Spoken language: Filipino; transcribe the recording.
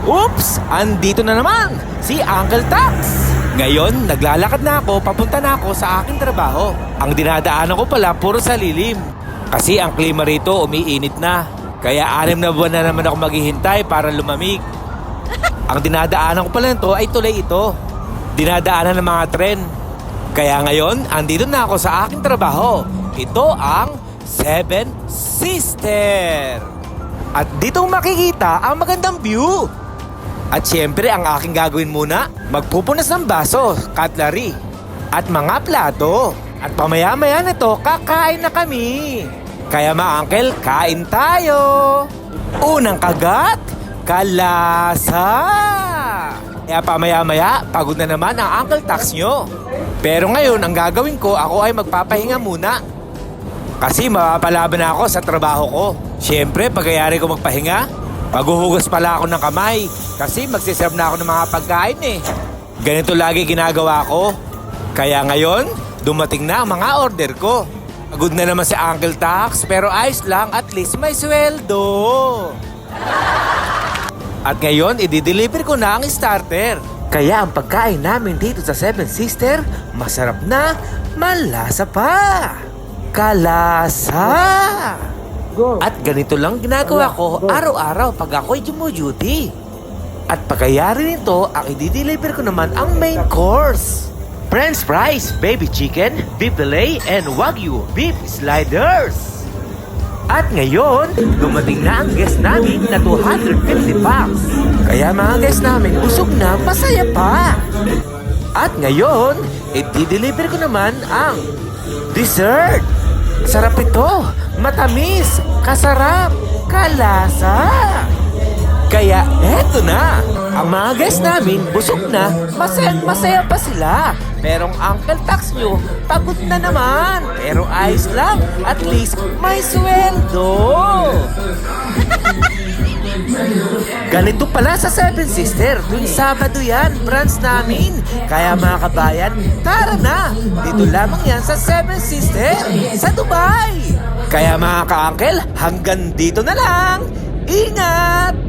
Oops! Andito na naman si Uncle Tax! Ngayon, naglalakad na ako, papunta na ako sa aking trabaho. Ang dinadaanan ko pala, puro sa lilim. Kasi ang klima rito, umiinit na. Kaya 6 na buwan na naman ako maghihintay para lumamig. Ang dinadaanan ko pala nito ay tulay ito. Dinadaanan ng mga tren. Kaya ngayon, andito na ako sa aking trabaho. Ito ang Seven Sister. At dito makikita ang magandang view. At syempre, ang aking gagawin muna, magpupunas ng baso, cutlery, at mga plato. At pamaya-maya nito, kakain na kami. Kaya uncle, kain tayo. Unang kagat, kalasa. Kaya pamaya-maya, pagod na naman ang Uncle Tax nyo. Pero ngayon, ang gagawin ko, ako ay magpapahinga muna. Kasi mapapalaban na ako sa trabaho ko. Syempre, pagkayari ko magpahinga, maghuhugas pala ako ng kamay. Kasi magsiserve na ako ng mga pagkain eh. Ganito lagi ginagawa ko. Kaya ngayon, dumating na ang mga order ko. Pagod na naman si Uncle Tax, pero ayos lang, at least may sweldo. At ngayon, i-deliver ko na ang starter. Kaya ang pagkain namin dito sa Seven Sister, masarap na, malasa pa. Kalasa. At ganito lang ginagawa ko araw-araw pag ako'y duty. At pagkayari nito, ang i-deliver ko naman ang main course. French fries, baby chicken, beef fillet, and wagyu beef sliders. At ngayon, dumating na ang guest namin na 250 packs. Kaya mga guest namin busog na, masaya pa. At ngayon, i-deliver ko naman ang dessert. Sarap ito, matamis, kasarap, kalasa. Kaya eto na, ang mga guests namin busog na, masaya pa sila. Pero ang Uncle Tax nyo, pagod na naman. Pero ayos lang, at least may sweldo. Ganito pala sa Seven Sister, tuwing Sabado yan, branch namin. Kaya mga kabayan, tara na, dito lamang yan sa Seven Sister, sa Dubai. Kaya mga ka-uncle, hanggang dito na lang. Ingat!